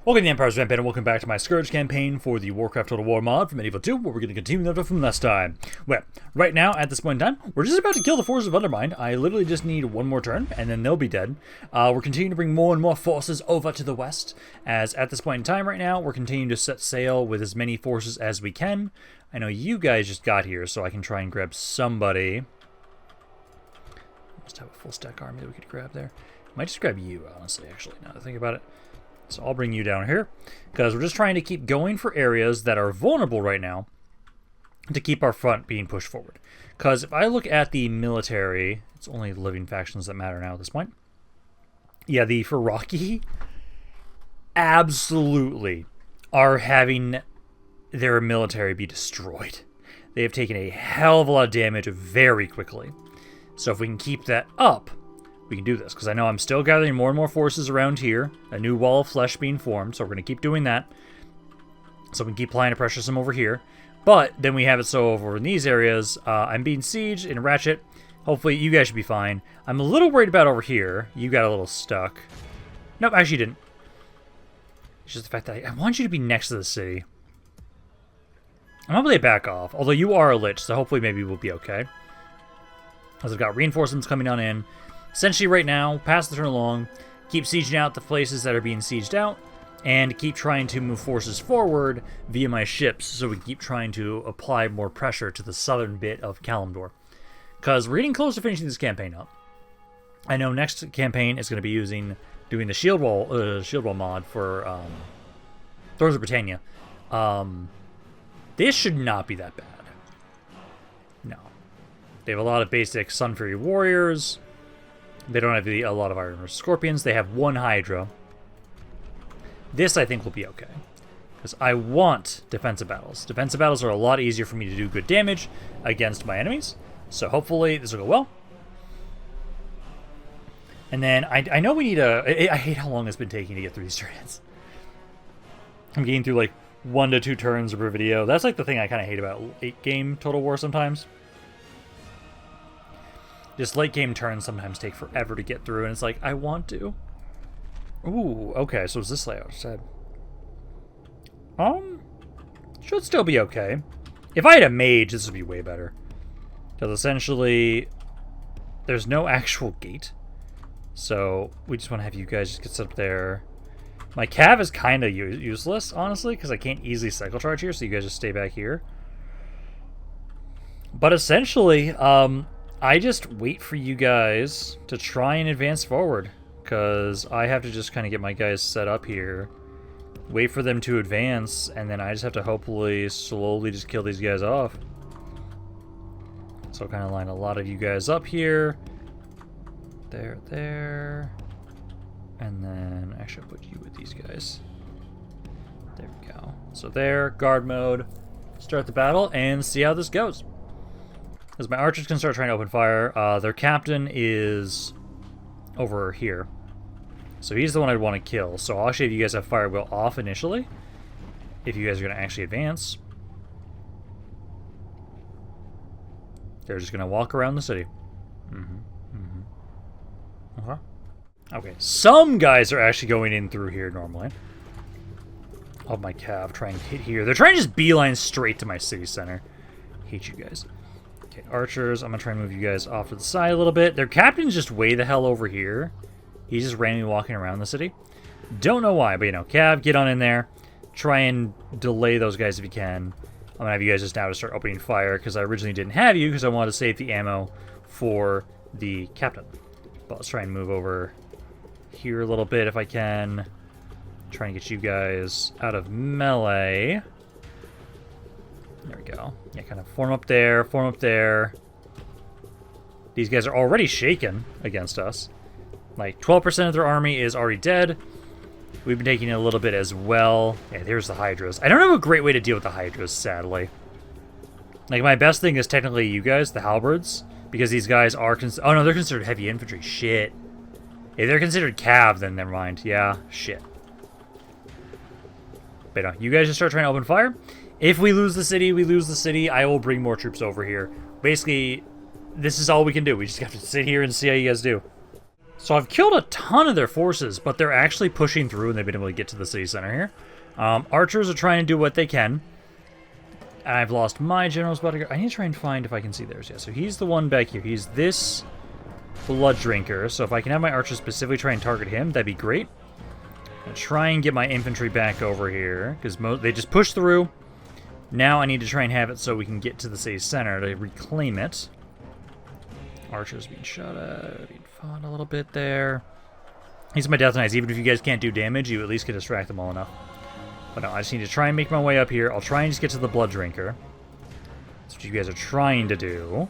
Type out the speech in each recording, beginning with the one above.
Welcome to the Empire's Rampant and welcome back to my Scourge campaign for the Warcraft Total War mod from Medieval 2, where we're going to continue that from last time. Well, right now, at this point in time, we're just about to kill the forces of Undermined. I literally just need one more turn, and then they'll be dead. We're continuing to bring more and more forces over to the west, as at this point in time right now, we're continuing to set sail with as many forces as we can. I know you guys just got here, so I can try and grab somebody. Just have a full stack army that we could grab there. Might just grab you, honestly, actually, now that I think about it. So I'll bring you down here, because we're just trying to keep going for areas that are vulnerable right now to keep our front being pushed forward. Because if I look at the military, it's only living factions that matter now at this point. Yeah, the Firaki absolutely are having their military be destroyed. They have taken a hell of a lot of damage very quickly. So if we can keep that up, we can do this, because I know I'm still gathering more and more forces around here. A new wall of flesh being formed, so we're going to keep doing that. So we can keep applying to pressure some over here. But then we have it so over in these areas. I'm being sieged in Ratchet. Hopefully you guys should be fine. I'm a little worried about over here. You got a little stuck. Nope, actually you didn't. It's just the fact that I want you to be next to the city. I'm going to back off, although you are a Lich, so hopefully maybe we'll be okay. As I've got reinforcements coming on in. Essentially right now, pass the turn along, keep sieging out the places that are being sieged out, and keep trying to move forces forward via my ships so we can keep trying to apply more pressure to the southern bit of Kalimdor. Because we're getting close to finishing this campaign up. I know next campaign is going to be doing the shield wall mod for Thrones of Britannia. This should not be that bad. No. They have a lot of basic Sun Fury warriors. They don't have a lot of Iron Scorpions. They have one Hydra. This, I think, will be okay. Because I want defensive battles. Defensive battles are a lot easier for me to do good damage against my enemies. So hopefully this will go well. And then I know we need I hate how long it's been taking to get through these turns. I'm getting through like 1 to 2 turns per video. That's like the thing I kind of hate about late game Total War sometimes. Just late game turns sometimes take forever to get through, and it's like, I want to. Ooh, okay, so is this layout said? Should still be okay. If I had a mage, this would be way better. Because essentially, there's no actual gate. So, we just want to have you guys just get set up there. My cav is kind of useless, honestly, because I can't easily cycle charge here, so you guys just stay back here. But essentially, I just wait for you guys to try and advance forward, because I have to just kind of get my guys set up here, wait for them to advance, and then I just have to hopefully slowly just kill these guys off. So I'll kind of line a lot of you guys up here. There. And then actually I'll put you with these guys. There we go. So there, guard mode, start the battle, and see how this goes. As my archers can start trying to open fire, their captain is over here. So he's the one I'd want to kill. So I'll actually have you guys have fire wheel off initially, if you guys are going to actually advance. They're just going to walk around the city. Okay, some guys are actually going in through here normally. I'll have my cav try and hit here. They're trying to just beeline straight to my city center. Hate you guys. Okay, archers, I'm going to try and move you guys off to the side a little bit. Their captain's just way the hell over here. He's just randomly walking around the city. Don't know why, but you know, cav, get on in there. Try and delay those guys if you can. I'm going to have you guys just now to start opening fire, because I originally didn't have you, because I wanted to save the ammo for the captain. But let's try and move over here a little bit if I can. Try and get you guys out of melee. There we go. Yeah, kind of form up there, form up there. These guys are already shaken against us. Like, 12% of their army is already dead. We've been taking it a little bit as well. Yeah, there's the Hydras. I don't have a great way to deal with the Hydras, sadly. Like, my best thing is technically you guys, the Halberds, because these guys are oh no, they're considered heavy infantry. Shit. If they're considered cav, then never mind. Yeah, shit. But no, you guys just start trying to open fire. If we lose the city, we lose the city. I will bring more troops over here. Basically, this is all we can do. We just have to sit here and see how you guys do. So I've killed a ton of their forces, but they're actually pushing through and they've been able to get to the city center here. Archers are trying to do what they can. I've lost my general's about to go. I need to try and find if I can see theirs. Yeah, so he's the one back here. He's this blood drinker. So if I can have my archers specifically try and target him, that'd be great. I'll try and get my infantry back over here, because they just push through. Now I need to try and have it so we can get to the city center to reclaim it. Archers being shot at, being fought a little bit there. These are my Death Knights. Even if you guys can't do damage, you at least can distract them all enough. But no, I just need to try and make my way up here. I'll try and just get to the blood drinker. That's what you guys are trying to do.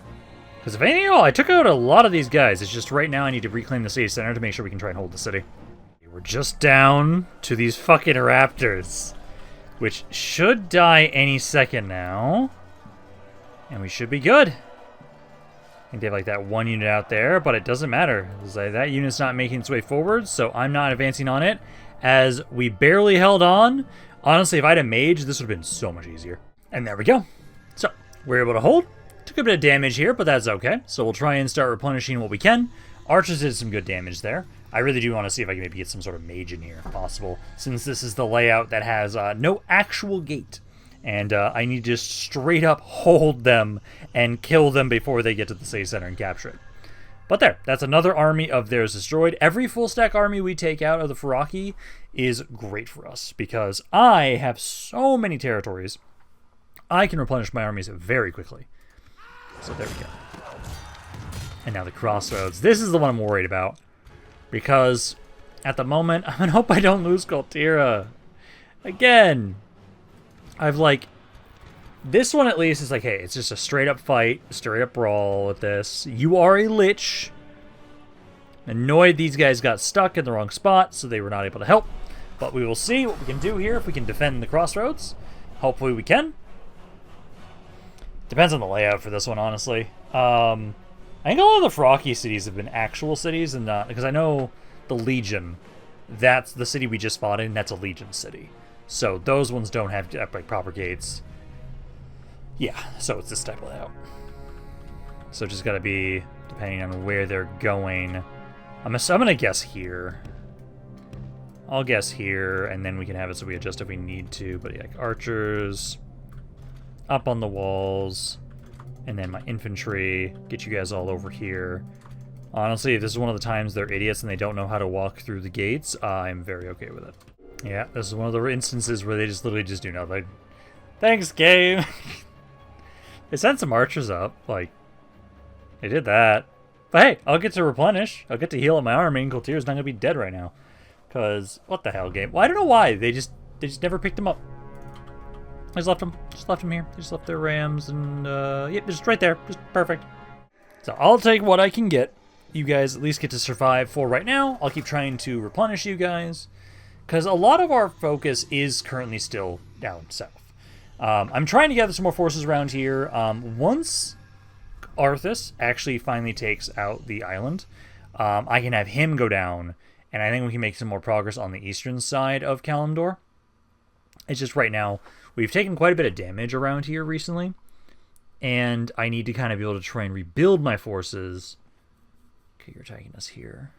Because if anything at all, I took out a lot of these guys. It's just right now I need to reclaim the city center to make sure we can try and hold the city. We're just down to these fucking raptors, which should die any second now. And we should be good. I think they have like that one unit out there, but it doesn't matter. Like, that unit's not making its way forward, so I'm not advancing on it. As we barely held on. Honestly, if I had a mage, this would have been so much easier. And there we go. So, we're able to hold. Took a bit of damage here, but that's okay. So we'll try and start replenishing what we can. Archers did some good damage there. I really do want to see if I can maybe get some sort of mage in here, if possible, since this is the layout that has no actual gate. And I need to just straight up hold them and kill them before they get to the city center and capture it. But there, that's another army of theirs destroyed. Every full stack army we take out of the Firaki is great for us, because I have so many territories. I can replenish my armies very quickly. So there we go. And now the Crossroads. This is the one I'm worried about, because at the moment, I'm gonna hope I don't lose Kaltira. Again. I've like, this one at least is like, hey, it's just a straight up fight, straight up brawl with this. You are a Lich. Annoyed these guys got stuck in the wrong spot, so they were not able to help. But we will see what we can do here, if we can defend the Crossroads. Hopefully we can. Depends on the layout for this one, honestly. I think a lot of the Firaki cities have been actual cities, and not, because I know the Legion, that's the city we just fought in, that's a Legion city. So those ones don't have like proper gates. Yeah, so it's this type of layout. So just gotta be depending on where they're going. I'm gonna guess here. I'll guess here, and then we can have it so we adjust if we need to. But yeah, like archers up on the walls, and then my infantry. Get you guys all over here. Honestly, if this is one of the times they're idiots and they don't know how to walk through the gates, I'm very okay with it. Yeah, this is one of the instances where they just literally just do nothing. Thanks, game! They sent some archers up, like, they did that. But hey, I'll get to replenish. I'll get to heal up my army, and Kaltira's not gonna be dead right now. Cause, what the hell, game? Well, I don't know why. They just never picked him up. I just left him. Just left him here. They just left their rams, and, yep, just right there. Just perfect. So I'll take what I can get. You guys at least get to survive for right now. I'll keep trying to replenish you guys. Because a lot of our focus is currently still down south. I'm trying to gather some more forces around here. Once Arthas actually finally takes out the island, I can have him go down, and I think we can make some more progress on the eastern side of Kalimdor. It's just right now, we've taken quite a bit of damage around here recently, and I need to kind of be able to try and rebuild my forces. Okay, you're attacking us here.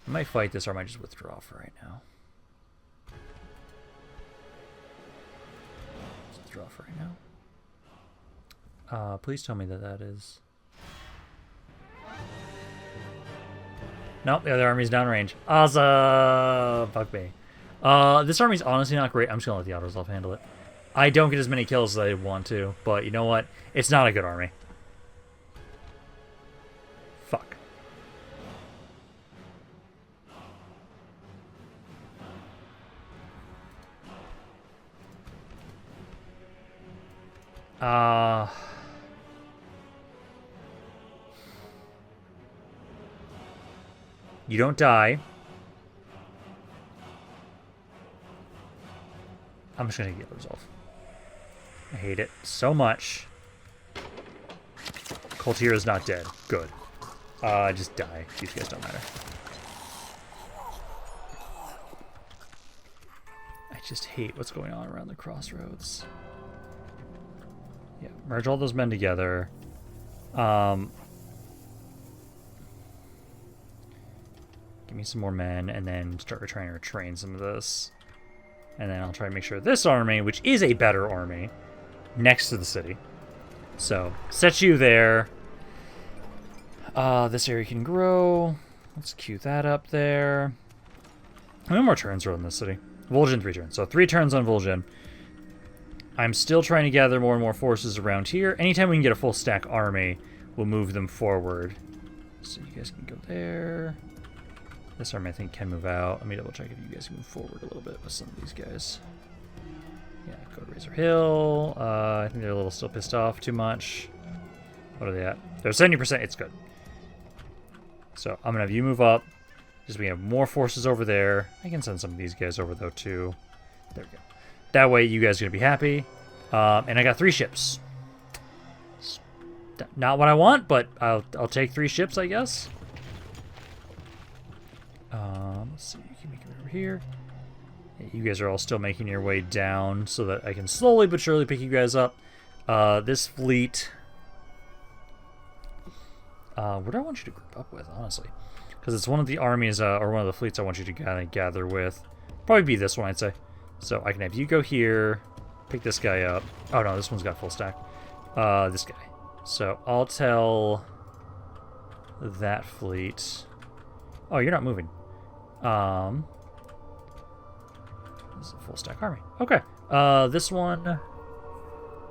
I might fight this, or I might just withdraw for right now. Let's withdraw for right now. Please tell me that that is... Nope, the other army's downrange. Awesome! Fuck me. This army's honestly not great. I'm just gonna let the Autoresolve handle it. I don't get as many kills as I want to, but you know what? It's not a good army. Fuck. You don't die. I'm just gonna get the resolve. I hate it so much. Kaltira's not dead. Good. Just die. These guys don't matter. I just hate what's going on around the Crossroads. Yeah, merge all those men together. me some more men, and then start trying to train some of this. And then I'll try to make sure this army, which is a better army, next to the city. So, set you there. This area can grow. Let's queue that up there. How many more turns are on this city? Vol'jin, 3 turns. So 3 turns on Vol'jin. I'm still trying to gather more and more forces around here. Anytime we can get a full stack army, we'll move them forward. So you guys can go there. This army, I think, can move out. Let me double check if you guys can move forward a little bit with some of these guys. Yeah, go to Razor Hill. I think they're a little still pissed off too much. What are they at? They're 70%. It's good. So I'm going to have you move up. Just we have more forces over there. I can send some of these guys over, though, too. There we go. That way, you guys are going to be happy. And I got 3 ships. Not what I want, but I'll take 3 ships, I guess. Let's see. You can make it over here. Yeah, you guys are all still making your way down so that I can slowly but surely pick you guys up. This fleet... what do I want you to group up with, honestly? Because it's one of the armies, or one of the fleets I want you to kind of gather with. Probably be this one, I'd say. So I can have you go here, pick this guy up. Oh no, this one's got full stack. This guy. So I'll tell that fleet. Oh, you're not moving. This is a full stack army. Okay. This one.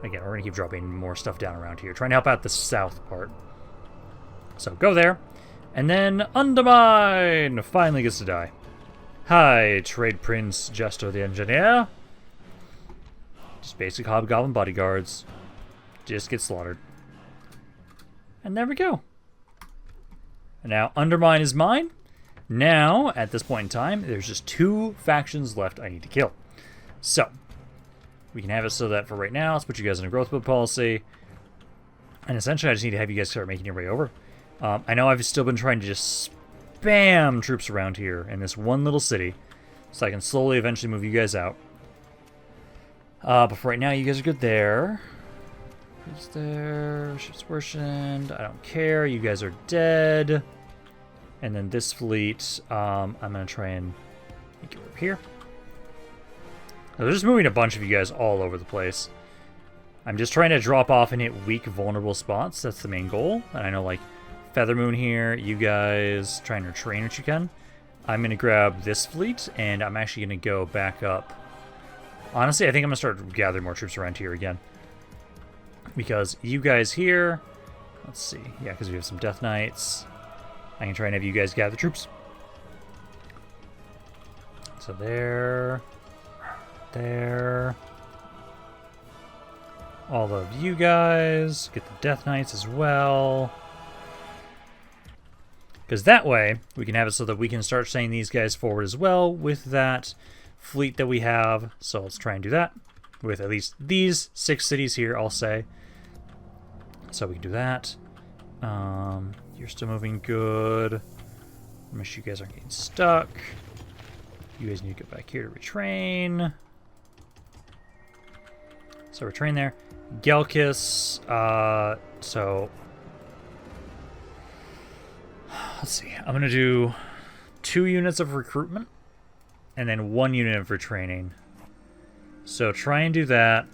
Again, we're gonna keep dropping more stuff down around here, trying to help out the south part. So go there, and then Undermine finally gets to die. Hi, Trade Prince Justo the Engineer. Just basic hobgoblin bodyguards. Just get slaughtered. And there we go. And now Undermine is mine. Now, at this point in time, there's just 2 factions left I need to kill. So, we can have it so that for right now, let's put you guys in a growth build policy. And essentially, I just need to have you guys start making your way over. I know I've still been trying to just spam troops around here in this one little city, so I can slowly eventually move you guys out. But for right now, you guys are good there. Who's there? Ships worsened. I don't care. You guys are dead. And then this fleet, I'm going to try and make it over here. Now, they're just moving a bunch of you guys all over the place. I'm just trying to drop off and hit weak, vulnerable spots. That's the main goal. And I know, like, Feathermoon here, you guys trying to train what you can. I'm going to grab this fleet, and I'm actually going to go back up. Honestly, I think I'm going to start gathering more troops around here again. Because you guys here... Let's see. Yeah, because we have some Death Knights. I can try and have you guys gather troops. So there... There... All of you guys. Get the Death Knights as well. Because that way, we can have it so that we can start sending these guys forward as well with that fleet that we have. So let's try and do that with at least these 6 cities here, I'll say. So we can do that. You're still moving good. Make sure you guys aren't getting stuck. You guys need to go back here to retrain. So retrain there. Gelkis, so... Let's see. I'm going to do 2 units of recruitment and then 1 unit of retraining. So try and do that.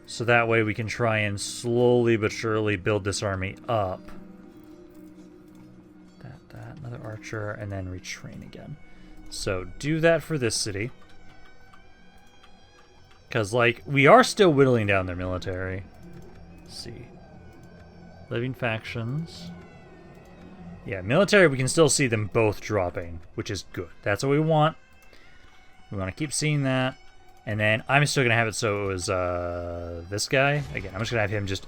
So that way we can try and slowly but surely build this army up. That, another archer, and then retrain again. So do that for this city. Because, like, we are still whittling down their military. Let's see. Living factions. Yeah, military, we can still see them both dropping, which is good. That's what we want. We want to keep seeing that. And then I'm still going to have it so it was this guy. Again, I'm just going to have him just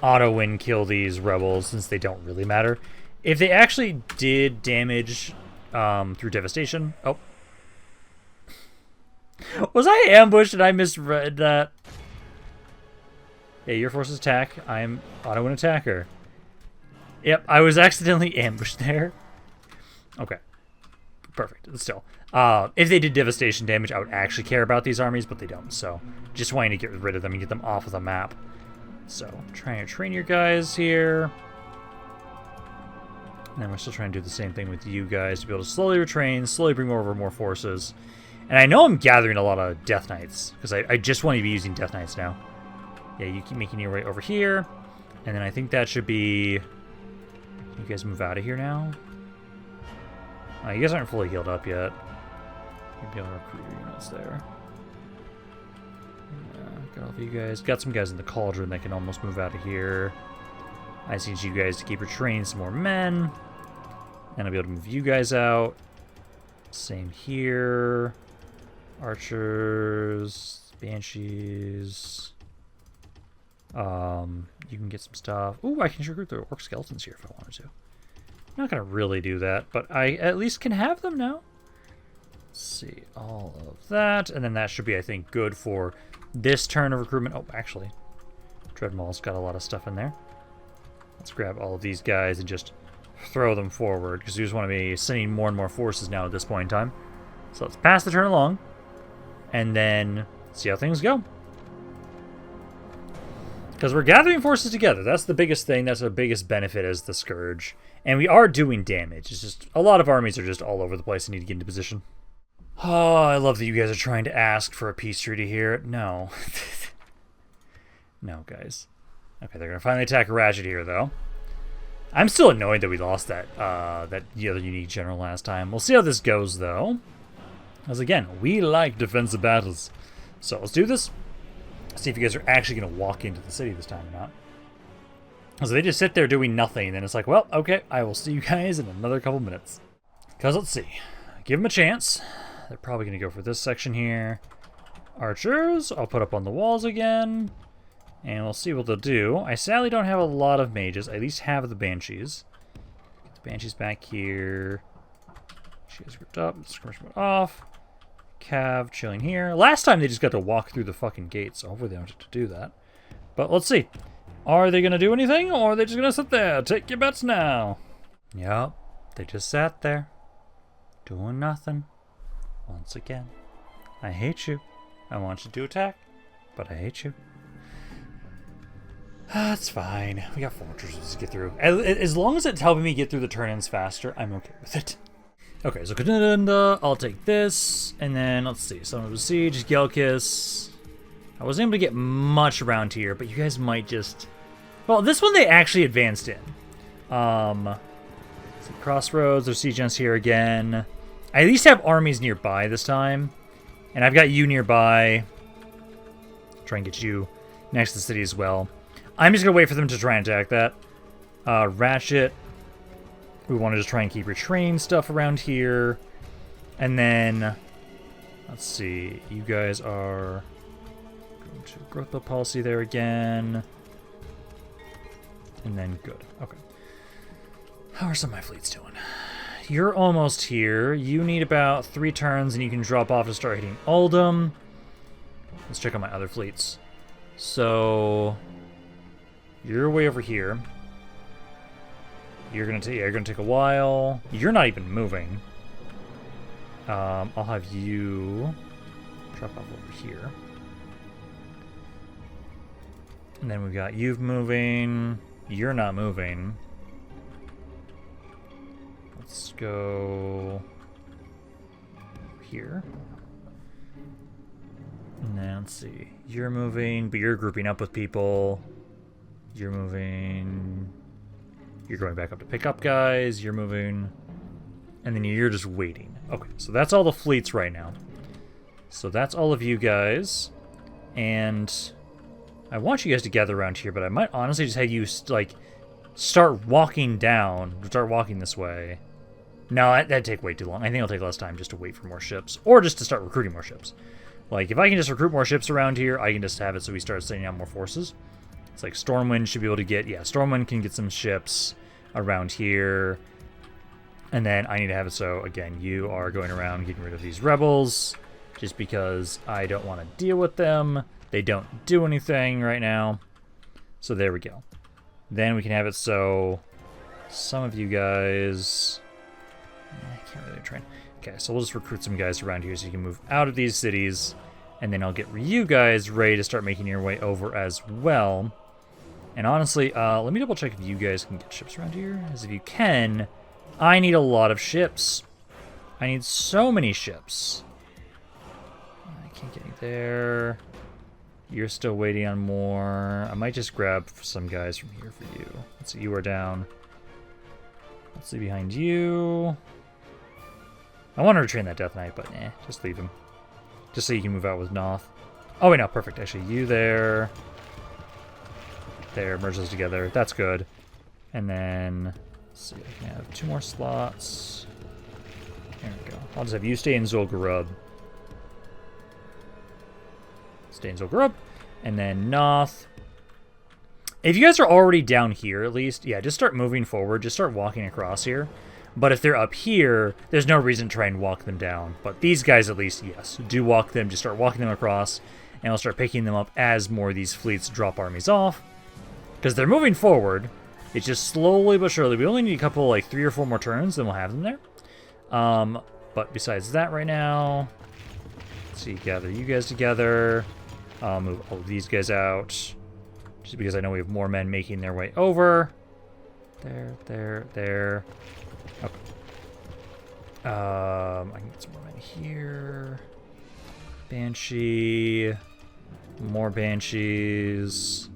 auto-win kill these rebels since they don't really matter. If they actually did damage through devastation... Oh. Was I ambushed and I misread that? Yeah, your forces attack. I'm auto-win attacker. Yep, I was accidentally ambushed there. Okay. Perfect. Still. If they did devastation damage, I would actually care about these armies, but they don't. So, just wanting to get rid of them and get them off of the map. So, trying to train your guys here. And then we're still trying to do the same thing with you guys to be able to slowly retrain, slowly bring over more forces. And I know I'm gathering a lot of Death Knights, because I just want to be using Death Knights now. Yeah, you keep making your way over here. And then I think that should be... You guys move out of here now? You guys aren't fully healed up yet. You'll be able to recruit your units there. Yeah, got all of you guys. Got some guys in the Cauldron that can almost move out of here. I just need you guys to keep retraining some more men. And I'll be able to move you guys out. Same here. Archers, Banshees. You can get some stuff. Ooh, I can recruit the Orc Skeletons here if I wanted to. I'm not going to really do that, but I at least can have them now. Let's see, all of that. And then that should be, I think, good for this turn of recruitment. Oh, actually, Dreadmaul's got a lot of stuff in there. Let's grab all of these guys and just throw them forward, because we just want to be sending more and more forces now at this point in time. So let's pass the turn along, and then see how things go. Because we're gathering forces together. That's the biggest thing. That's our biggest benefit as the Scourge. And we are doing damage. It's just a lot of armies are just all over the place and need to get into position. Oh, I love that you guys are trying to ask for a peace treaty here. No. No, guys. Okay, they're going to finally attack Ratchet here, though. I'm still annoyed that we lost that other unique general last time. We'll see how this goes, though. As again, we like defensive battles. So let's do this. See if you guys are actually going to walk into the city this time or not. So they just sit there doing nothing, and then it's like, well, okay, I will see you guys in another couple minutes. Because let's see. Give them a chance. They're probably going to go for this section here. Archers, I'll put up on the walls again. And we'll see what they'll do. I sadly don't have a lot of mages. I at least have the Banshees. Get the Banshees back here. She is ripped up. Skirmish mode off. Cav chilling here. Last time they just got to walk through the fucking gate, so hopefully they don't have to do that. But let's see. Are they going to do anything, or are they just going to sit there? Take your bets now. Yep. They just sat there. Doing nothing. Once again. I hate you. I want you to attack, but I hate you. That's fine. We got fortresses to get through. As long as it's helping me get through the turn-ins faster, I'm okay with it. Okay, so I'll take this, and then let's see. Son of a Siege, Gelkis. I wasn't able to get much around here, but you guys might just... Well, this one they actually advanced in. Crossroads, there's siege gens here again. I at least have armies nearby this time, and I've got you nearby. Try and get you next to the city as well. I'm just going to wait for them to try and attack that. Ratchet. We want to just try and keep retraining stuff around here. And then, let's see. You guys are going to growth build policy there again. And then good. Okay. How are some of my fleets doing? You're almost here. You need about 3 turns and you can drop off to start hitting Uldum. Let's check out my other fleets. So... You're way over here. You're gonna take a while. You're not even moving. I'll have you drop off over here. And then we've got you moving. You're not moving. Let's go here. And then let's see. You're moving, but you're grouping up with people. You're moving. You're going back up to pick up guys. You're moving. And then you're just waiting. Okay, so that's all the fleets right now. So that's all of you guys. And I want you guys to gather around here, but I might honestly just have you, like, start walking down. Start walking this way. No, that'd take way too long. I think it'll take less time just to wait for more ships. Or just to start recruiting more ships. Like, if I can just recruit more ships around here, I can just have it so we start sending out more forces. It's like Stormwind should be able to get... Yeah, Stormwind can get some ships around here. And then I need to have it so, again, you are going around getting rid of these rebels. Just because I don't want to deal with them. They don't do anything right now. So there we go. Then we can have it so some of you guys... I can't really train. Okay, so we'll just recruit some guys around here so you can move out of these cities. And then I'll get you guys ready to start making your way over as well. And honestly, let me double check if you guys can get ships around here. As if you can, I need a lot of ships. I need so many ships. I can't get any there. You're still waiting on more. I might just grab some guys from here for you. Let's see, you are down. Let's see behind you. I want to retrain that Death Knight, but just leave him. Just so you can move out with Noth. Oh, wait, no, perfect. Actually, you there. There, merge those together. That's good. And then, let's see, I can have 2 more slots. There we go. I'll just have you stay in Zul'Gurub. Stay in Zul'Gurub. And then Noth. If you guys are already down here, at least, yeah, just start moving forward. Just start walking across here. But if they're up here, there's no reason to try and walk them down. But these guys, at least, yes, do walk them. Just start walking them across. And we'll start picking them up as more of these fleets drop armies off. Because they're moving forward. It's just slowly but surely. We only need a couple, like 3 or 4 more turns, then we'll have them there. But besides that right now, let's see, gather you guys together. Move all of these guys out. Just because I know we have more men making their way over. There. Okay. I can get some more men here. Banshee. More Banshees.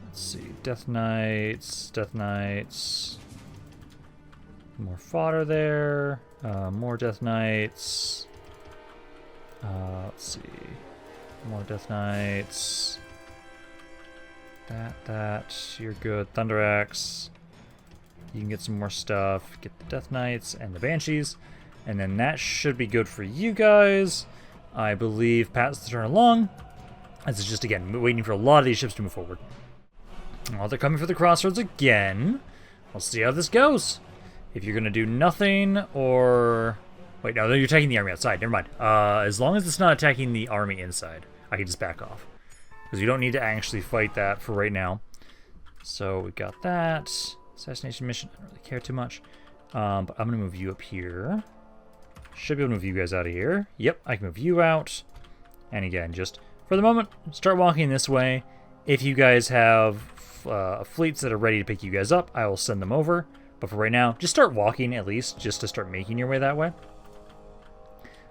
Let's see. Death Knights. More fodder there. More Death Knights. Let's see. More Death Knights. That. You're good. Thunder Axe. You can get some more stuff. Get the Death Knights and the Banshees. And then that should be good for you guys. I believe Pat's the turn along. This is just, again, waiting for a lot of these ships to move forward. Well, they're coming for the Crossroads again. We'll see how this goes. If you're going to do nothing or... Wait, no, you're attacking the army outside. Never mind. As long as it's not attacking the army inside, I can just back off. Because you don't need to actually fight that for right now. So we got that. Assassination mission. I don't really care too much. But I'm going to move you up here. Should be able to move you guys out of here. Yep, I can move you out. And again, just for the moment, start walking this way. If you guys have fleets that are ready to pick you guys up, I will send them over. But for right now, just start walking at least, just to start making your way that way.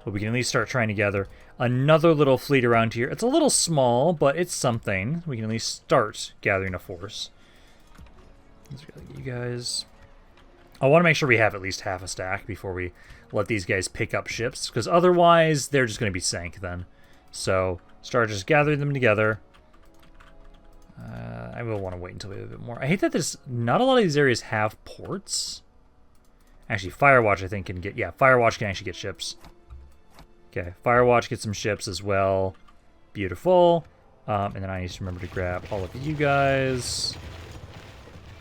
But we can at least start trying to gather another little fleet around here. It's a little small, but it's something. We can at least start gathering a force. Let's get you guys. I want to make sure we have at least half a stack before we let these guys pick up ships, because otherwise they're just going to be sank then. So start just gathering them together. I will want to wait until we have a bit more. I hate that there's not a lot of these areas have ports. Actually, Firewatch I think can get... Yeah, Firewatch can actually get ships. Okay, Firewatch gets some ships as well. Beautiful. And then I need to remember to grab all of you guys.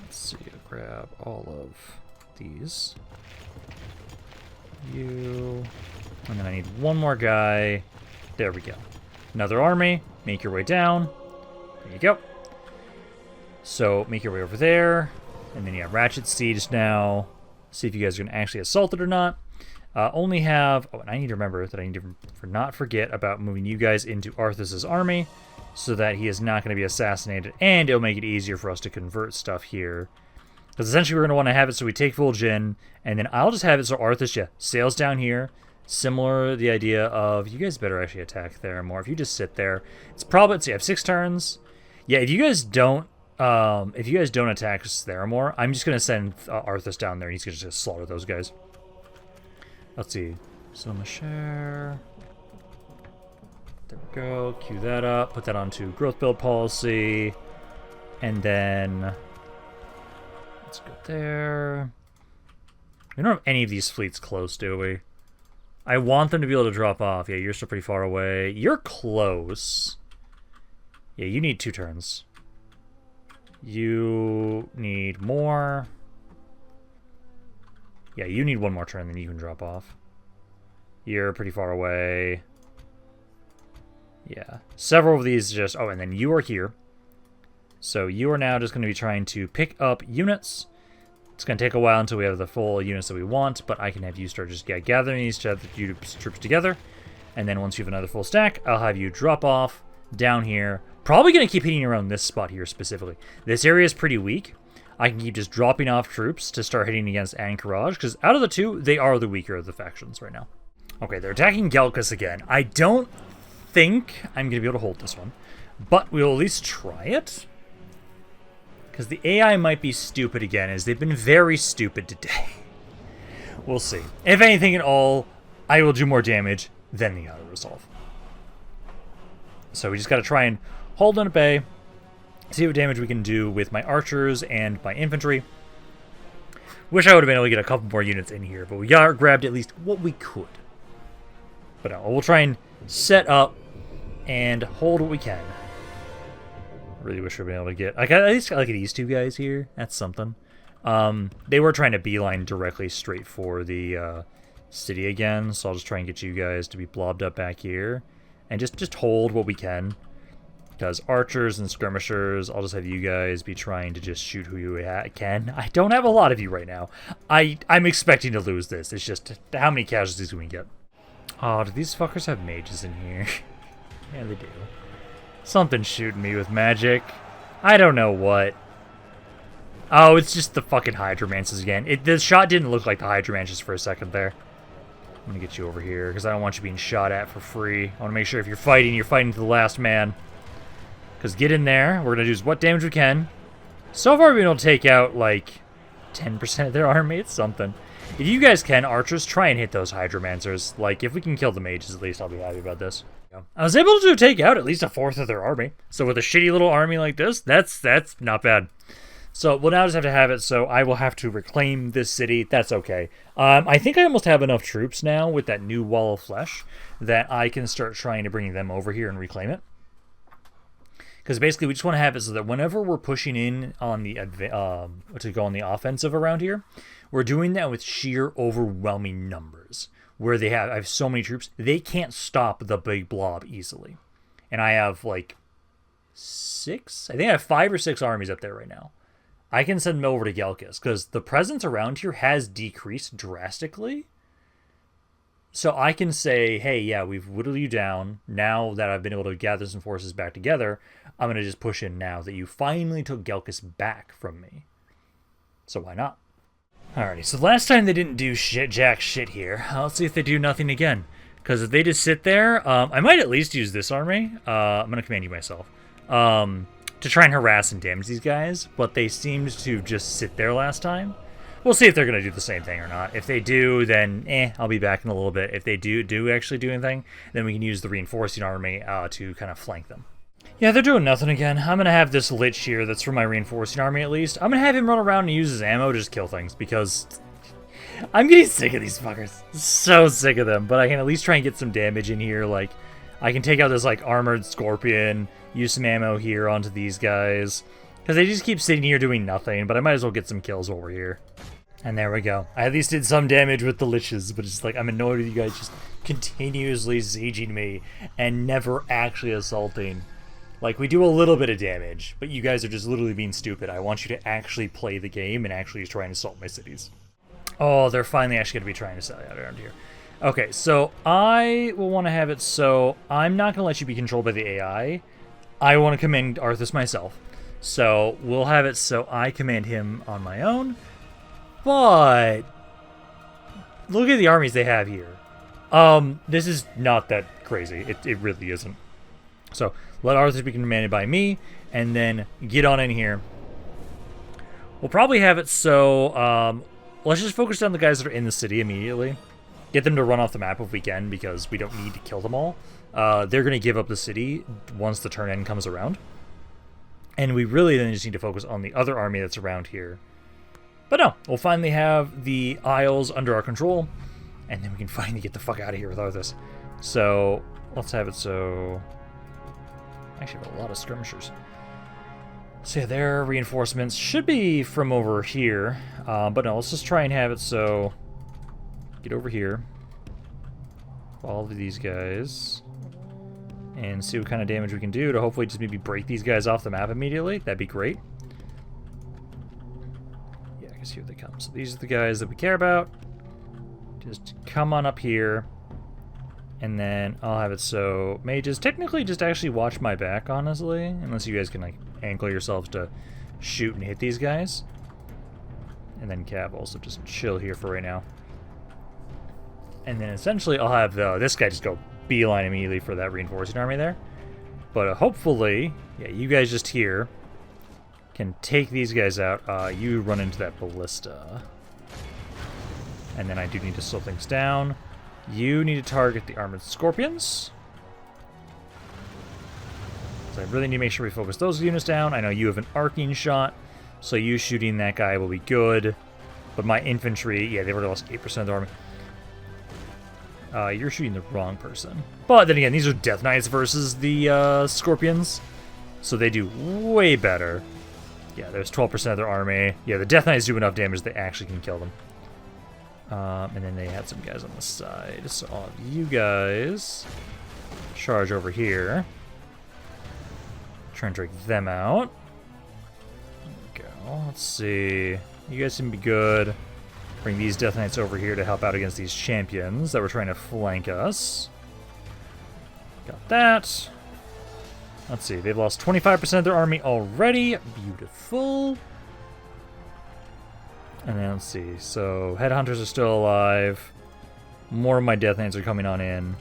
Let's see, I'll grab all of these. You. And then I need one more guy. There we go. Another army. Make your way down. There you go. So, make your way over there. And then, yeah, Ratchet Siege now. See if you guys are going to actually assault it or not. Only have... Oh, and I need to remember that I need to not forget about moving you guys into Arthas's army so that he is not going to be assassinated. And it'll make it easier for us to convert stuff here. Because essentially we're going to want to have it so we take Vol'jin, and then I'll just have it so Arthas, yeah, sails down here. Similar to the idea of... You guys better actually attack Theramore. If you just sit there... It's probably... Let's see, I have 6 turns. Yeah, if you guys don't... attack Theramore, I'm just going to send Arthas down there, and he's going to just slaughter those guys. Let's see. Soma share. There we go. Queue that up. Put that onto growth build policy. And then... Let's go there. We don't have any of these fleets close, do we? I want them to be able to drop off. Yeah, you're still pretty far away. You're close. Yeah, you need 2 turns. You need more. Yeah, you need 1 more turn, then you can drop off. You're pretty far away. Yeah. Several of these just... Oh, and then you are here. So you are now just going to be trying to pick up units. It's going to take a while until we have the full units that we want, but I can have you start just gathering these troops together. And then once you have another full stack, I'll have you drop off down here. Probably going to keep hitting around this spot here specifically. This area is pretty weak. I can keep just dropping off troops to start hitting against Anchorage, because out of the two, they are the weaker of the factions right now. Okay, they're attacking Gelkis again. I don't think I'm going to be able to hold this one, but we'll at least try it. Because the AI might be stupid again, as they've been very stupid today. We'll see. If anything at all, I will do more damage than the auto-resolve. So we just got to try and hold them at bay, see what damage we can do with my archers and my infantry. Wish I would have been able to get a couple more units in here, but we grabbed at least what we could. But no, we'll try and set up and hold what we can. Really wish we'd been able to get... at least like these two guys here. That's something. They were trying to beeline directly straight for the city again, so I'll just try and get you guys to be blobbed up back here. And just hold what we can. Because archers and skirmishers, I'll just have you guys be trying to just shoot who you can. I don't have a lot of you right now. I'm expecting to lose this. It's just how many casualties can we get? Oh, do these fuckers have mages in here? Yeah, they do. Something's shooting me with magic. I don't know what. Oh, it's just the fucking Hydromancers again. The shot didn't look like the Hydromancers for a second there. I'm gonna get you over here, because I don't want you being shot at for free. I want to make sure if you're fighting to the last man. Because get in there. We're going to do what damage we can. So far, we've been able to take out, like, 10% of their army. It's something. If you guys can, archers, try and hit those Hydromancers. Like, if we can kill the mages, at least I'll be happy about this. I was able to take out at least a fourth of their army. So with a shitty little army like this, that's not bad. So we'll now just have to have it, so I will have to reclaim this city. That's okay. I think I almost have enough troops now with that new Wall of Flesh that I can start trying to bring them over here and reclaim it. Because basically we just want to have it so that whenever we're pushing in on the to go on the offensive around here, we're doing that with sheer overwhelming numbers. Where I have so many troops, they can't stop the big blob easily. And I have like 6? I think I have 5 or 6 armies up there right now. I can send them over to Gelkis because the presence around here has decreased drastically. So I can say, hey, yeah, we've whittled you down. Now that I've been able to gather some forces back together, I'm going to just push in now that you finally took Gelkis back from me. So why not? Alrighty, so last time they didn't do jack shit here. Let's see if they do nothing again. Because if they just sit there, I might at least use this army. I'm going to command you myself. To try and harass and damage these guys. But they seemed to just sit there last time. We'll see if they're going to do the same thing or not. If they do, then I'll be back in a little bit. If they do actually do anything, then we can use the reinforcing army to kind of flank them. Yeah, they're doing nothing again. I'm going to have this Lich here that's from my reinforcing army at least. I'm going to have him run around and use his ammo to just kill things because I'm getting sick of these fuckers. So sick of them. But I can at least try and get some damage in here. Like, I can take out this like armored scorpion, use some ammo here onto these guys. Because they just keep sitting here doing nothing, but I might as well get some kills while we're here. And there we go. I at least did some damage with the Liches, but it's like I'm annoyed with you guys just continuously sieging me and never actually assaulting. Like, we do a little bit of damage, but you guys are just literally being stupid. I want you to actually play the game and actually try and assault my cities. Oh, they're finally actually going to be trying to sell out around here. Okay, so I will want to have it so I'm not going to let you be controlled by the AI. I want to command Arthas myself. So we'll have it so I command him on my own. But look at the armies they have here. This is not that crazy. It really isn't. So let Arthas be commanded by me, and then get on in here. We'll probably have it so let's just focus on the guys that are in the city immediately. Get them to run off the map if we can, because we don't need to kill them all. They're going to give up the city once the turn end comes around. And we really then just need to focus on the other army that's around here. But no, we'll finally have the Isles under our control, and then we can finally get the fuck out of here with Arthas. So let's have it so... I actually have a lot of skirmishers. So yeah, their reinforcements should be from over here. But no, let's just try and have it so... Get over here. Follow these guys. And see what kind of damage we can do to hopefully just maybe break these guys off the map immediately. That'd be great. Yeah, I guess here they come. So these are the guys that we care about. Just come on up here. And then I'll have it so mages technically just actually watch my back, honestly. Unless you guys can like ankle yourselves to shoot and hit these guys. And then Cav also just chill here for right now. And then essentially I'll have this guy just go beeline immediately for that reinforcing army there. But hopefully, yeah, you guys just here can take these guys out. You run into that ballista. And then I do need to slow things down. You need to target the armored scorpions. So I really need to make sure we focus those units down. I know you have an arcing shot, so you shooting that guy will be good. But my infantry, yeah, they've already lost 8% of their army. You're shooting the wrong person. But then again, these are Death Knights versus the Scorpions, so they do way better. Yeah, there's 12% of their army. Yeah, the Death Knights do enough damage they actually can kill them. And then they had some guys on the side. So all of you guys charge over here. Try and drag them out. There we go. Let's see. You guys seem to be good. Bring these Death Knights over here to help out against these champions that were trying to flank us. Got that. Let's see. They've lost 25% of their army already. Beautiful. And then let's see. So Headhunters are still alive. More of my Death Knights are coming on in.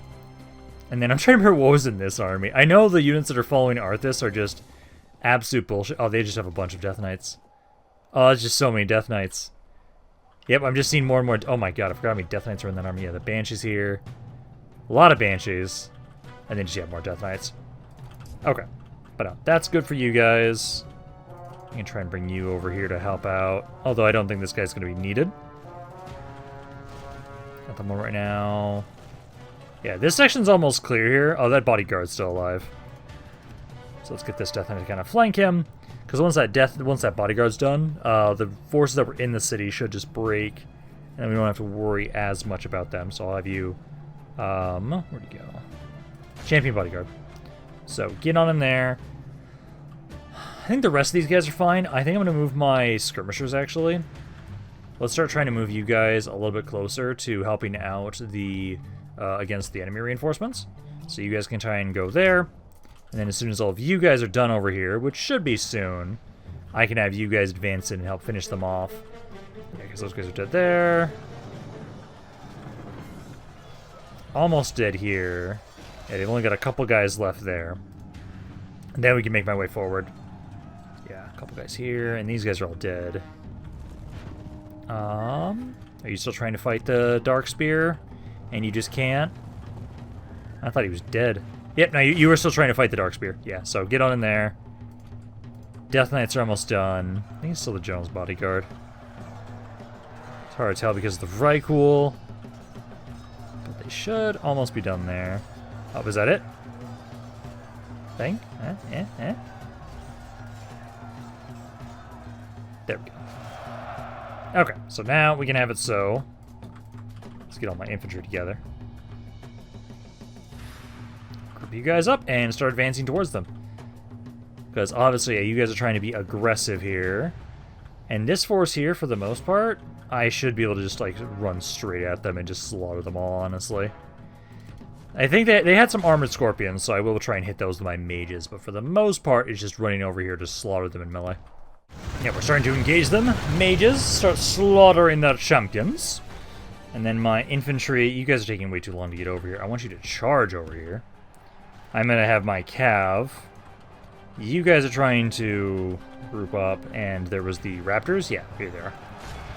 And then I'm trying to remember what was in this army. I know the units that are following Arthas are just absolute bullshit. Oh, they just have a bunch of Death Knights. Oh, it's just so many Death Knights. Yep, I'm just seeing more and more. Oh my god, I forgot how many Death Knights are in that army. Yeah, the Banshees here. A lot of Banshees. And then just have more Death Knights. Okay. But that's good for you guys. I can try and bring you over here to help out. Although I don't think this guy's going to be needed. At the moment right now. Yeah, this section's almost clear here. Oh, that bodyguard's still alive. So let's get this Death Knight to kind of flank him. Because once that bodyguard's done, the forces that were in the city should just break. And we don't have to worry as much about them. So I'll have you... where'd he go? Champion bodyguard. So get on in there. I think the rest of these guys are fine. I think I'm going to move my skirmishers, actually. Let's start trying to move you guys a little bit closer to helping out the... against the enemy reinforcements. So you guys can try and go there. And then as soon as all of you guys are done over here, which should be soon, I can have you guys advance in and help finish them off. Yeah, because those guys are dead there. Almost dead here. Yeah, they've only got a couple guys left there. And then we can make my way forward. Yeah, a couple guys here, and these guys are all dead. Are you still trying to fight the Dark Spear? And you just can't? I thought he was dead. Yep, no, you were still trying to fight the Dark Spear. Yeah, so get on in there. Death Knights are almost done. I think it's still the General's bodyguard. It's hard to tell because of the Vrykul. But they should almost be done there. Oh, was that it? Thing? There we go. Okay, so now we can have it so. Let's get all my infantry together. Group you guys up and start advancing towards them. Because obviously, yeah, you guys are trying to be aggressive here. And this force here, for the most part, I should be able to just, like, run straight at them and just slaughter them all, honestly. I think that they had some armored scorpions, so I will try and hit those with my mages. But for the most part, it's just running over here to slaughter them in melee. Yeah, we're starting to engage them. Mages, start slaughtering their champions. And then my infantry, you guys are taking way too long to get over here. I want you to charge over here. I'm going to have my cav. You guys are trying to group up, and there was the raptors. Yeah, here they are.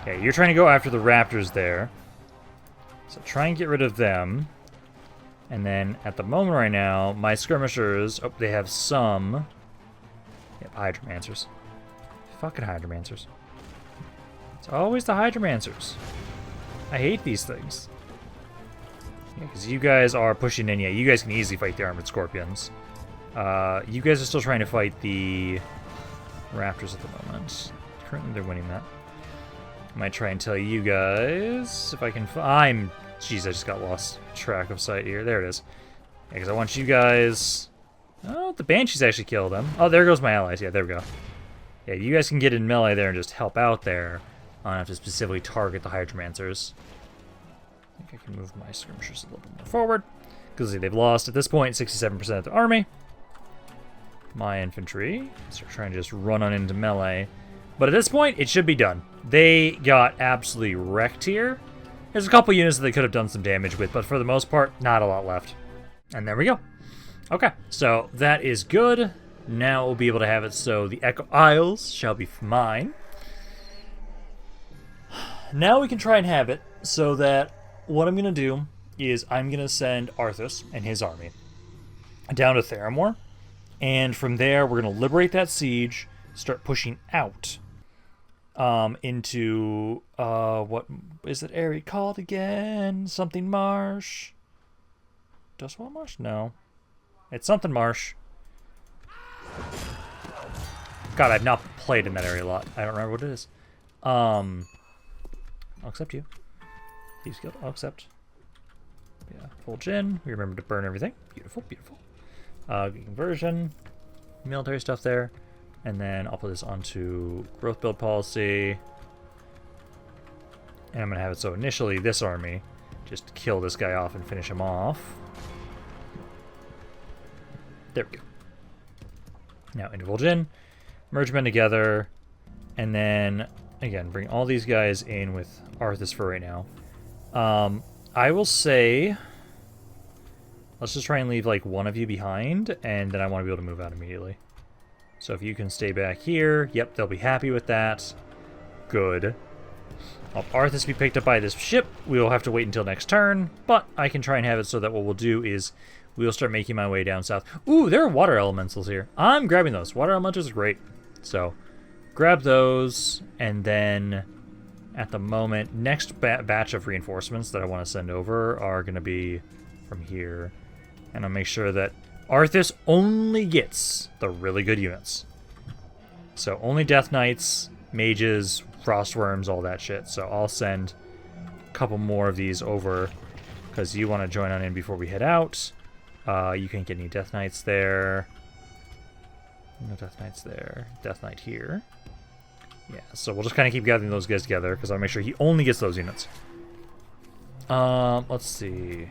Yeah, you're trying to go after the raptors there. So try and get rid of them. And then at the moment right now, my skirmishers, oh, they have some. Yep, hydromancers. Fucking hydromancers. It's always the hydromancers. I hate these things. Yeah, because you guys are pushing in. Yeah, you guys can easily fight the armored scorpions. You guys are still trying to fight the raptors at the moment. Currently, they're winning that. I might try and tell you guys if I can. Jeez, I just got lost track of sight here. There it is. Yeah, because I want you guys. Oh, the Banshees actually killed them. Oh, there goes my allies. Yeah, there we go. Yeah, you guys can get in melee there and just help out there. I don't have to specifically target the hydromancers. I think I can move my skirmishers a little bit more forward. Because they've lost, at this point, 67% of the army. My infantry start trying to just run on into melee. But at this point, it should be done. They got absolutely wrecked here. There's a couple units that they could have done some damage with, but for the most part, not a lot left. And there we go. Okay, so that is good. Now we'll be able to have it so the Echo Isles shall be mine. Now we can try and have it so that what I'm going to do is I'm going to send Arthas and his army down to Theramore. And from there, we're going to liberate that siege, start pushing out into, what is that area called again? Something Marsh? Dustwall Marsh? No. It's something Marsh. God, I've not played in that area a lot. I don't remember what it is. I'll accept you. Thieves Guild, I'll accept. Yeah, full Jin. We remember to burn everything. Beautiful, beautiful. Conversion. Military stuff there. And then I'll put this onto growth build policy. And I'm going to have it so initially this army just kill this guy off and finish him off. There we go. Now interval Jin. Merge men together. And then, again, bring all these guys in with Arthas for right now. I will say, let's just try and leave like one of you behind, and then I want to be able to move out immediately. So if you can stay back here, yep, they'll be happy with that. Good. I'll Arthas be picked up by this ship. We will have to wait until next turn, but I can try and have it so that what we'll do is we'll start making my way down south. Ooh, there are water elementals here. I'm grabbing those. Water elementals are great. So grab those, and then at the moment, next batch of reinforcements that I want to send over are going to be from here. And I'll make sure that Arthas only gets the really good units. So only Death Knights, Mages, Frostworms, all that shit. So I'll send a couple more of these over because you want to join on in before we head out. You can't get any Death Knights there. No Death Knights there. Death Knight here. Yeah, so we'll just kind of keep gathering those guys together because I'll make sure he only gets those units. Let's see.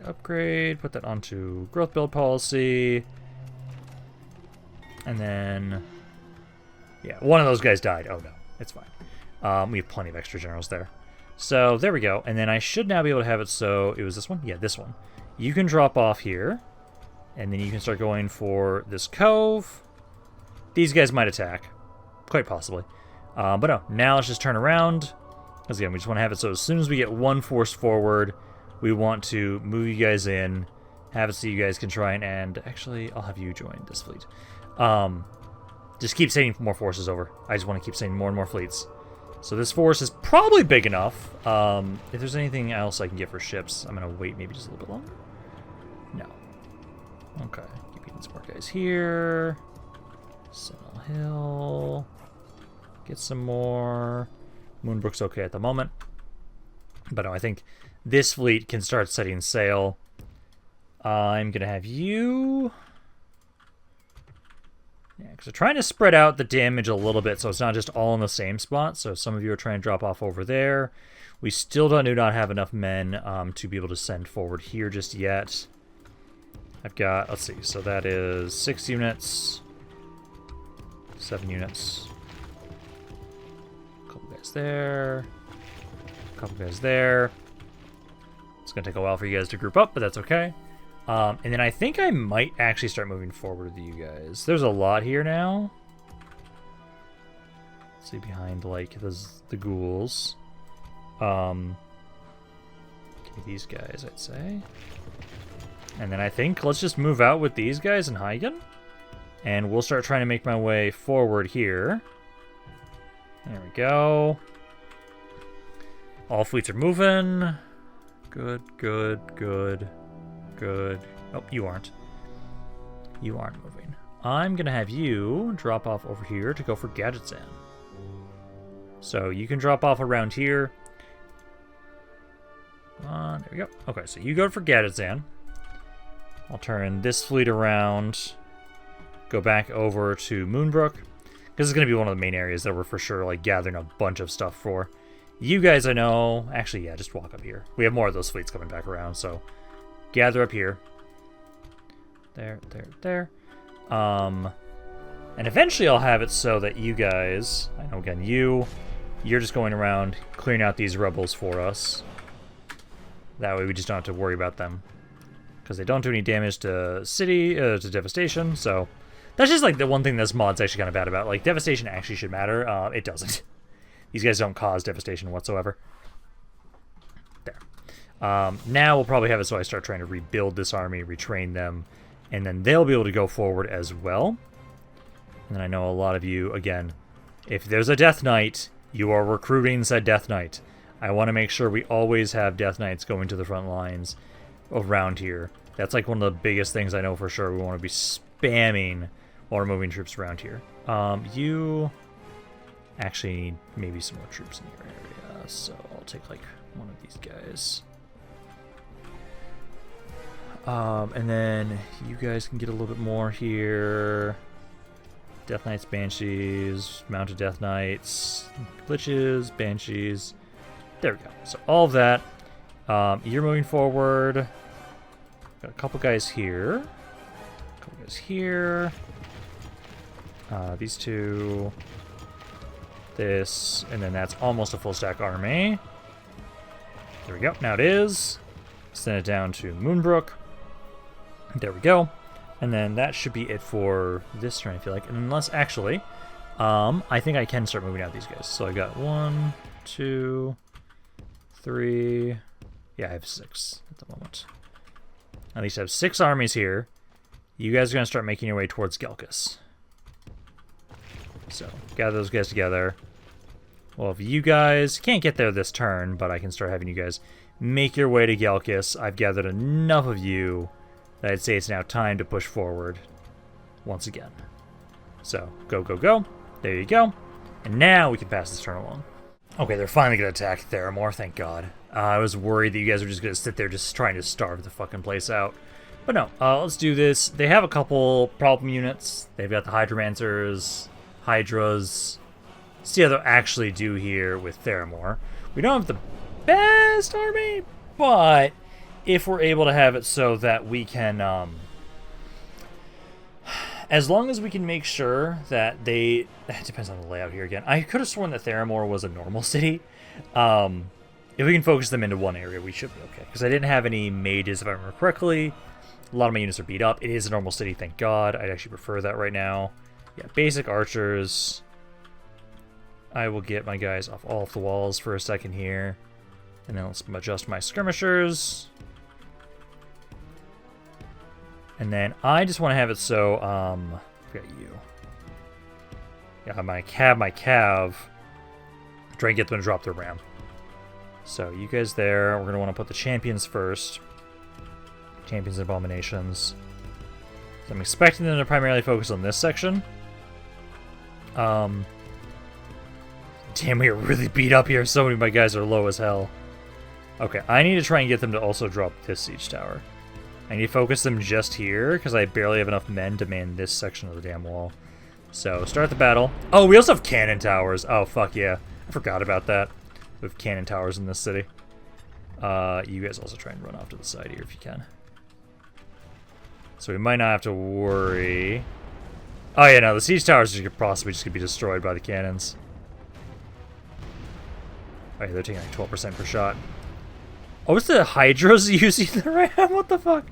Upgrade, put that onto growth build policy. And then, yeah, one of those guys died. Oh no, it's fine. We have plenty of extra generals there. So there we go. And then I should now be able to have it so, it was this one? Yeah, this one. You can drop off here. And then you can start going for this cove. These guys might attack. Quite possibly. But no, now let's just turn around. Because again, we just want to have it so as soon as we get one force forward, we want to move you guys in, have it so you guys can try and actually, I'll have you join this fleet. Just keep sending more forces over. I just want to keep sending more and more fleets. So this force is probably big enough. If there's anything else I can get for ships, I'm going to wait maybe just a little bit longer. No. Okay, keep getting some more guys here. Sentinel Hill. Get some more. Moonbrook's okay at the moment. But no, I think this fleet can start setting sail. I'm going to have you... Yeah, because we're trying to spread out the damage a little bit so it's not just all in the same spot. So some of you are trying to drop off over there. We still do not have enough men to be able to send forward here just yet. I've got, let's see, so that is 6 units, 7 units, a couple guys there, a couple guys there. It's going to take a while for you guys to group up, but that's okay. And then I think I might actually start moving forward with you guys. There's a lot here now. Let's see, behind, like, the ghouls. Give me these guys, I'd say. And then I think let's just move out with these guys in Huygen. And we'll start trying to make my way forward here. There we go. All fleets are moving. Good, good, good, good. Oh, you aren't. You aren't moving. I'm going to have you drop off over here to go for Gadgetzan. So you can drop off around here. There we go. Okay, so you go for Gadgetzan. I'll turn this fleet around, go back over to Moonbrook, because it's going to be one of the main areas that we're for sure like gathering a bunch of stuff for. You guys, I know, actually, yeah, just walk up here. We have more of those fleets coming back around, so gather up here. There, there, there. And And eventually I'll have it so that you guys, I know again, you're just going around clearing out these rebels for us. That way we just don't have to worry about them. Because they don't do any damage to city, to devastation, so... That's just like the one thing this mod's actually kind of bad about. Like, devastation actually should matter. It doesn't. These guys don't cause devastation whatsoever. There. Now we'll probably have it so I start trying to rebuild this army, retrain them, and then they'll be able to go forward as well. And then I know a lot of you, again, if there's a Death Knight, you are recruiting said Death Knight. I want to make sure we always have Death Knights going to the front lines around here. That's like one of the biggest things I know for sure we want to be spamming while we're moving troops around here. You actually need maybe some more troops in your area, so I'll take like one of these guys. And then you guys can get a little bit more here. Death Knights, Banshees, Mounted Death Knights, Liches, Banshees. There we go. So all of that. You're moving forward. Got a couple guys here. A couple guys here. These two. This. And then that's almost a full stack army. There we go. Now it is. Send it down to Moonbrook. There we go. And then that should be it for this turn, I feel like. And unless, actually, I think I can start moving out these guys. So I got 1, 2, 3. Yeah, I have 6 at the moment. At least I have 6 armies here. You guys are going to start making your way towards Gelkis. So, gather those guys together. Well, if you guys can't get there this turn, but I can start having you guys make your way to Gelkis. I've gathered enough of you that I'd say it's now time to push forward once again. So, go, go, go. There you go. And now we can pass this turn along. Okay, they're finally going to attack Theramore, thank God. I was worried that you guys were just going to sit there just trying to starve the fucking place out. But no, let's do this. They have a couple problem units. They've got the Hydromancers, Hydras. See how they'll actually do here with Theramore. We don't have the best army, but if we're able to have it so that we can, as long as we can make sure that they, it depends on the layout here again. I could have sworn that Theramore was a normal city. If we can focus them into one area, we should be okay. Because I didn't have any mages, if I remember correctly. A lot of my units are beat up. It is a normal city, thank God. I'd actually prefer that right now. Yeah, basic archers. I will get my guys off all of the walls for a second here. And then let's adjust my skirmishers. And then I just want to have it so, forget you. Yeah, my cav. Try and get them to drop their ram. So you guys there. We're going to want to put the champions first. Champions and abominations. So I'm expecting them to primarily focus on this section. Damn, we are really beat up here. So many of my guys are low as hell. Okay, I need to try and get them to also drop this siege tower. I need to focus them just here, because I barely have enough men to man this section of the damn wall. So, start the battle. Oh, we also have cannon towers. Oh, fuck yeah. I forgot about that. We have cannon towers in this city. You guys also try and run off to the side here if you can. So we might not have to worry. Oh yeah, no, the siege towers are possibly just going to be destroyed by the cannons. Oh yeah, they're taking like 12% per shot. Oh, it's the Hydras using the ram? What the fuck?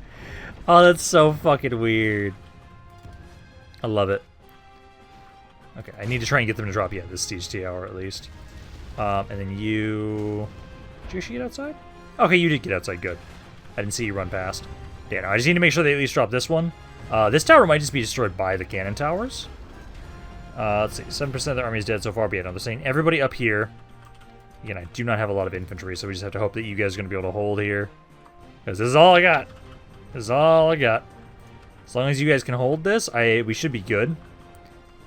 Oh, that's so fucking weird. I love it. Okay, I need to try and get them to drop, yeah, this siege tower at least. And then you... Did you actually get outside? Okay, you did get outside, good. I didn't see you run past. Yeah, no, I just need to make sure they at least drop this one. This tower might just be destroyed by the cannon towers. Let's see, 7% of the army is dead so far, but yeah, no, they're saying everybody up here. Again, I do not have a lot of infantry, so we just have to hope that you guys are going to be able to hold here. Because this is all I got. This is all I got. As long as you guys can hold this, we should be good.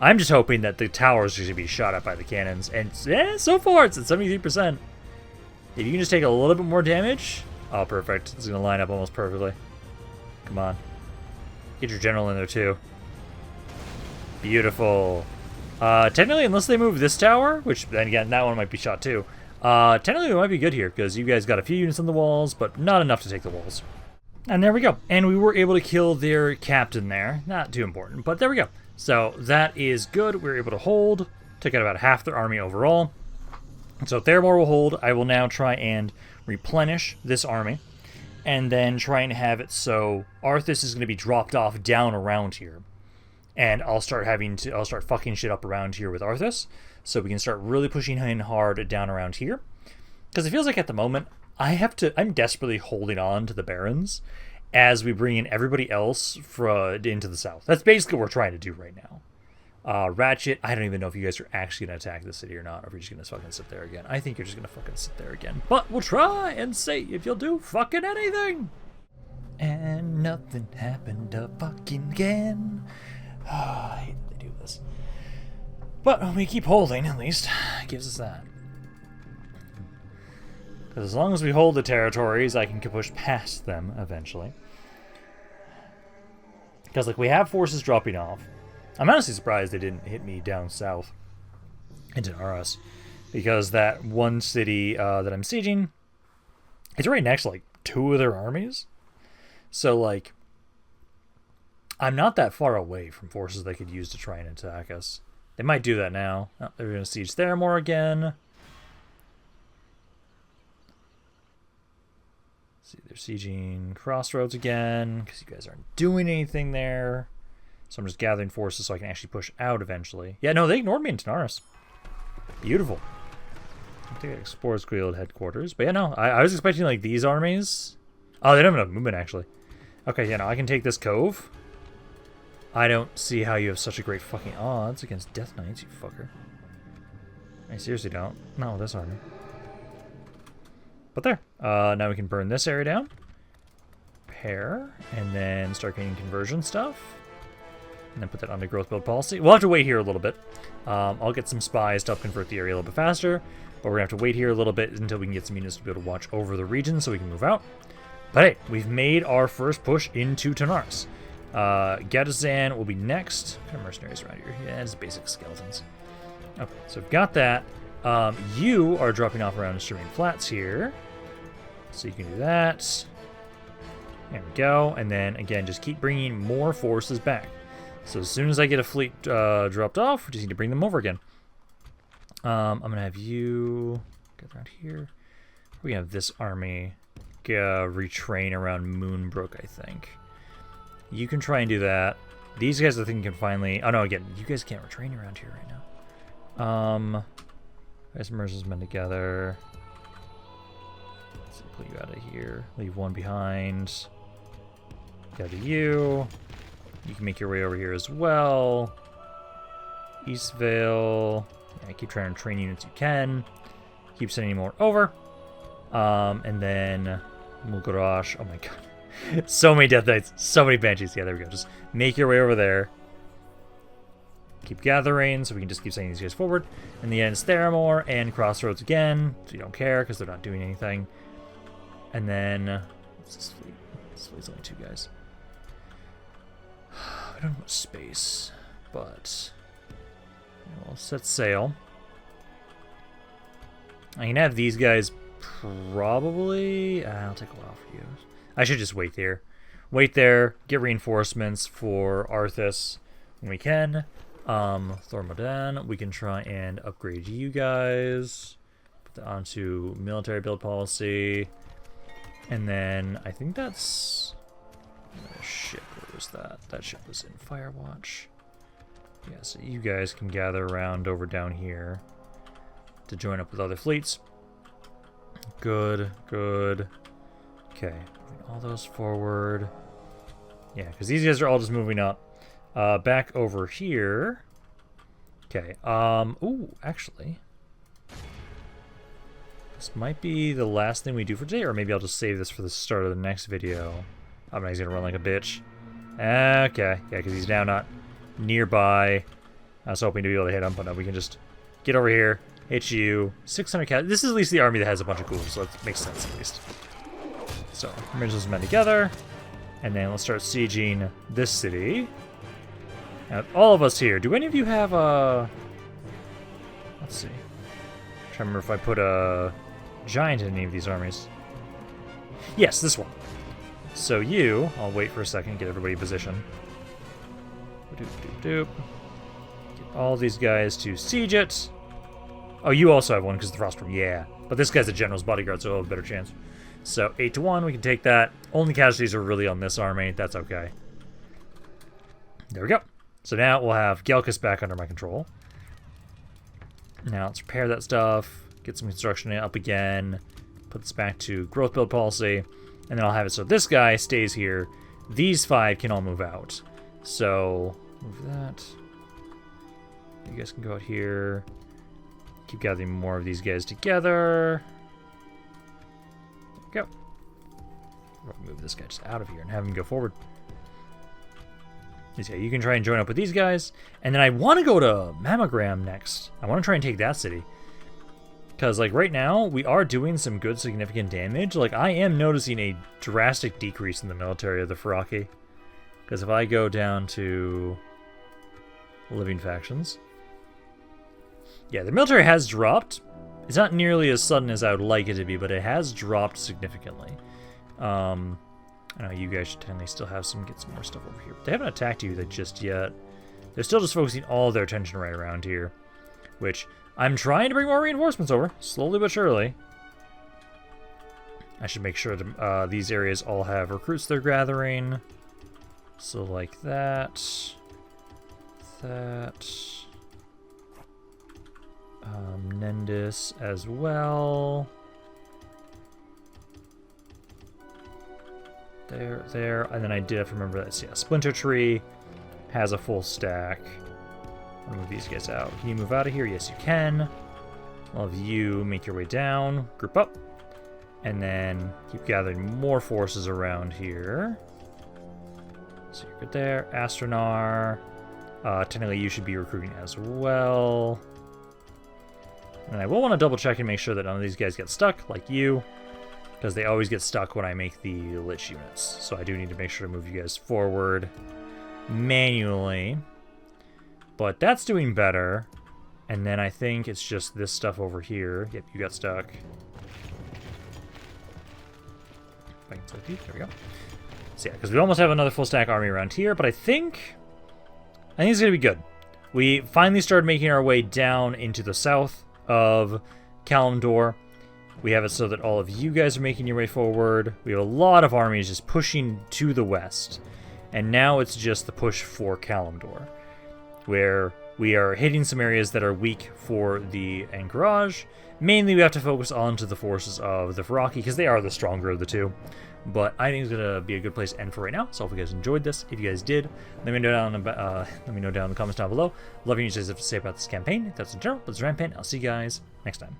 I'm just hoping that the towers should be shot at by the cannons. And yeah, so far it's at 73%. If you can just take a little bit more damage. Oh, perfect. It's going to line up almost perfectly. Come on. Get your general in there, too. Beautiful. Technically, unless they move this tower, which then again, that one might be shot too. Technically, we might be good here, because you guys got a few units on the walls, but not enough to take the walls. And there we go. And we were able to kill their captain there. Not too important, but there we go. So that is good. We're able to hold. Took out about half their army overall. So Theramore will hold. I will now try and replenish this army. And then try and have it so Arthas is going to be dropped off down around here. And I'll start fucking shit up around here with Arthas. So we can start really pushing in hard down around here. Because it feels like at the moment, I'm desperately holding on to the Barons as we bring in everybody else into the south. That's basically what we're trying to do right now. Ratchet, I don't even know if you guys are actually going to attack the city or not, or if you're just going to fucking sit there again. I think you're just going to fucking sit there again. But we'll try and see if you'll do fucking anything. And nothing happened fucking again. I hate that they do this. But we keep holding, at least. It gives us that. Because as long as we hold the territories, I can push past them eventually. Because, like, we have forces dropping off. I'm honestly surprised they didn't hit me down south into Naras. Because that one city that I'm sieging, it's right next to, like, 2 of their armies. So, like, I'm not that far away from forces they could use to try and attack us. They might do that now. Oh, they're going to siege Theramore again. See, they're sieging Crossroads again, because you guys aren't doing anything there. So I'm just gathering forces so I can actually push out eventually. Yeah, no, they ignored me in Tanaris. Beautiful. I think I explores Guild headquarters. But yeah, no, I was expecting, like, these armies. Oh, they don't have enough movement, actually. Okay, yeah, no, I can take this cove. I don't see how you have such a great fucking odds against Death Knights, you fucker. I seriously don't. Not with this army. But there. Now we can burn this area down. Repair. And then start getting conversion stuff. And then put that under growth build policy. We'll have to wait here a little bit. I'll get some spies to help convert the area a little bit faster. But we're going to have to wait here a little bit until we can get some units to be able to watch over the region so we can move out. But hey, we've made our first push into Tanaris. Gadazan will be next. What kind of mercenaries around here? Yeah, it's basic skeletons. Okay, so we've got that. You are dropping off around the Serene Flats here. So you can do that. There we go. And then, again, just keep bringing more forces back. So as soon as I get a fleet dropped off, we just need to bring them over again. I'm going to have you get around here. We have this army retrain around Moonbrook, I think. You can try and do that. These guys, I think, can finally... Oh, no, again, you guys can't retrain around here right now. Guys, merge those men together. Let's pull you out of here. Leave one behind. Gather you. You can make your way over here as well. Eastvale. Yeah, keep trying to train units you can. Keep sending more over. And then Mulgarash. Oh my god. So many Death Knights. So many Banshees. Yeah, there we go. Just make your way over there. Keep gathering so we can just keep sending these guys forward. In the end, it's Theramore and Crossroads again. So you don't care because they're not doing anything. And then... What's this fleet? This fleet's only 2 guys. I don't have much space, but we'll set sail. I can have these guys probably... I'll take a while for you. I should just wait there. Wait there, get reinforcements for Arthas when we can. Thormodan, we can try and upgrade you guys. Put that onto military build policy. And then I think that's... ship, where was that? That ship was in Firewatch. Yeah, so you guys can gather around over down here to join up with other fleets. Good, good. Okay, moving all those forward. Yeah, because these guys are all just moving up. Back over here. Okay, ooh, actually. This might be the last thing we do for today, or maybe I'll just save this for the start of the next video. Oh, man, he's gonna run like a bitch. Okay, yeah, because he's now not nearby. I was hoping to be able to hit him, but no, we can just get over here, hit you. 600 cat. This is at least the army that has a bunch of ghouls, so that makes sense at least. So, merge those men together, and then let's start sieging this city. Now, all of us here. Do any of you have a... Let's see. I'm trying to remember if I put a giant in any of these armies. Yes, this one. So you, I'll wait for a second, get everybody in position. Get all these guys to siege it. Oh, you also have one because of the Frostworm. Yeah. But this guy's a general's bodyguard, so he'll have a better chance. So 8-1, we can take that. Only casualties are really on this army. That's okay. There we go. So now we'll have Gelkis back under my control. Now let's repair that stuff. Get some construction up again. Put this back to growth build policy. And then I'll have it so this guy stays here. These 5 can all move out. So, move that. You guys can go out here. Keep gathering more of these guys together. There we go. We'll move this guy just out of here and have him go forward. Yeah, you can try and join up with these guys. And then I want to go to Mammogram next. I want to try and take that city. Because, like, right now, we are doing some good significant damage. Like, I am noticing a drastic decrease in the military of the Firaki. Because if I go down to living factions... Yeah, the military has dropped. It's not nearly as sudden as I would like it to be, but it has dropped significantly. I know you guys should technically still have get some more stuff over here. But they haven't attacked you just yet. They're still just focusing all their attention right around here. Which, I'm trying to bring more reinforcements over. Slowly but surely. I should make sure these areas all have recruits they're gathering. So like that. That. Nendis as well. There, and then I did have to remember that. Yeah, Splinter Tree has a full stack. I'll move these guys out. Can you move out of here? Yes, you can. I'll have you make your way down, group up, and then keep gathering more forces around here. So you're good there. Astronar. Technically, you should be recruiting as well. And I will want to double check and make sure that none of these guys get stuck, like you. Because they always get stuck when I make the Lich units. So I do need to make sure to move you guys forward manually. But that's doing better. And then I think it's just this stuff over here. Yep, you got stuck. If I can select these, there we go. So yeah, because we almost have another full stack army around here. But I think it's going to be good. We finally started making our way down into the south of Kalimdor. We have it so that all of you guys are making your way forward. We have a lot of armies just pushing to the west. And now it's just the push for Kalimdor, where we are hitting some areas that are weak for the Anchorage. Mainly we have to focus on to the forces of the Firaki, because they are the stronger of the two. But I think it's going to be a good place to end for right now. So I hope you guys enjoyed this. If you guys did, let me know down in the comments down below. Love you guys have to say about this campaign. That's in general. That's Rampant. I'll see you guys next time.